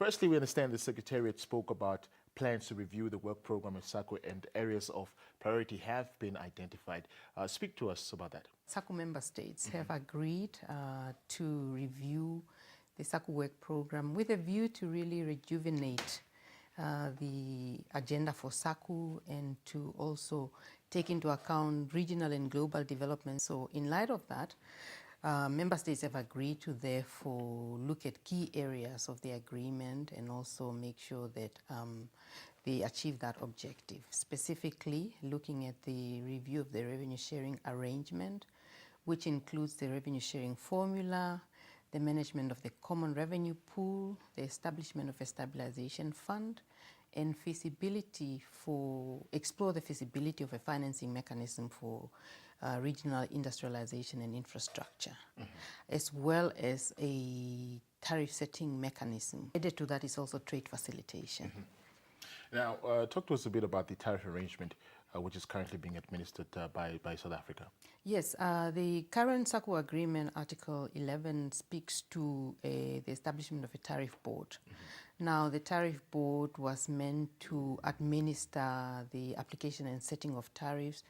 Firstly, we understand the Secretariat spoke about plans to review the work program of SACU and areas of priority have been identified. Speak to us about that. SACU member states have agreed to review the SACU work program with a view to really rejuvenate the agenda for SACU and to also take into account regional and global development. So in light of that, member states have agreed to therefore look at key areas of the agreement and also make sure that they achieve that objective. Specifically, looking at the review of the revenue sharing arrangement, which includes the revenue sharing formula, the management of the common revenue pool, the establishment of a stabilization fund, and explore the feasibility of a financing mechanism for regional industrialization and infrastructure, as well as a tariff setting mechanism. Added to that is also trade facilitation. Now, talk to us a bit about the tariff arrangement which is currently being administered by South Africa. Yes, the current SACU agreement, Article 11, speaks to the establishment of a tariff board. Now, the tariff board was meant to administer the application and setting of tariffs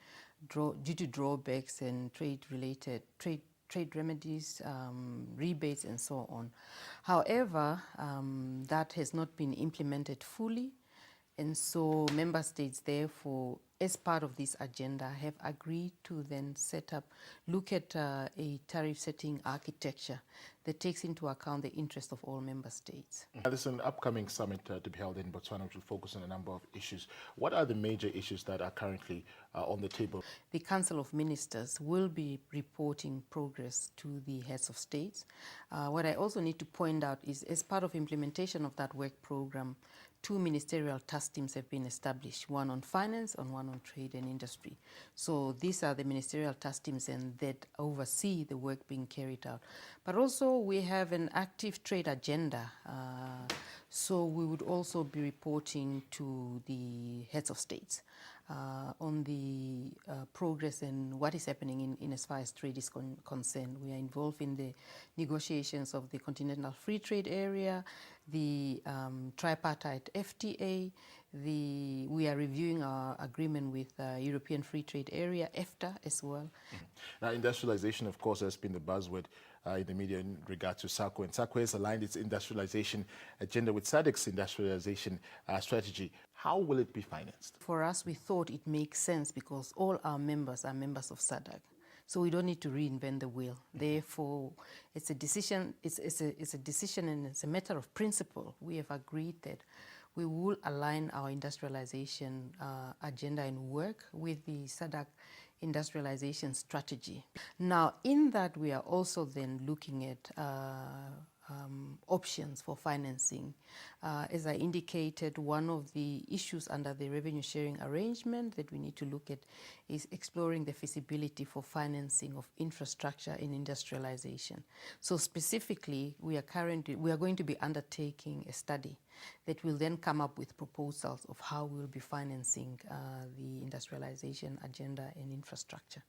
due to drawbacks and trade remedies, rebates, and so on. However, that has not been implemented fully. And so member states, therefore, as part of this agenda, have agreed to then look at a tariff setting architecture that takes into account the interest of all member states. There's an upcoming summit to be held in Botswana, which will focus on a number of issues. What are the major issues that are currently on the table? The Council of Ministers will be reporting progress to the heads of states. What I also need to point out is, as part of implementation of that work program, 2 ministerial task teams have been established, one on finance and one on trade and industry. So these are the ministerial task teams and that oversee the work being carried out. But also we have an active trade agenda. So we would also be reporting to the heads of states on the progress and what is happening in as far as trade is concerned. We are involved in the negotiations of the Continental Free Trade Area, the tripartite FTA, we are reviewing our agreement with European Free Trade Area, EFTA, as well. Now, industrialization, of course, has been the buzzword in the media in regard to SACU, and SACU has aligned its industrialization agenda with SADC's industrialization strategy. How will it be financed? For us, we thought it makes sense because all our members are members of SADC. So we don't need to reinvent the wheel. Therefore, it's a decision. It's a decision, and it's a matter of principle. We have agreed that we will align our industrialization agenda and work with the SADC industrialization strategy. Now, in that, we are also then looking at options for financing. As I indicated, one of the issues under the revenue sharing arrangement that we need to look at is exploring the feasibility for financing of infrastructure in industrialization. So specifically, we are going to be undertaking a study that will then come up with proposals of how we'll be financing the industrialization agenda and infrastructure.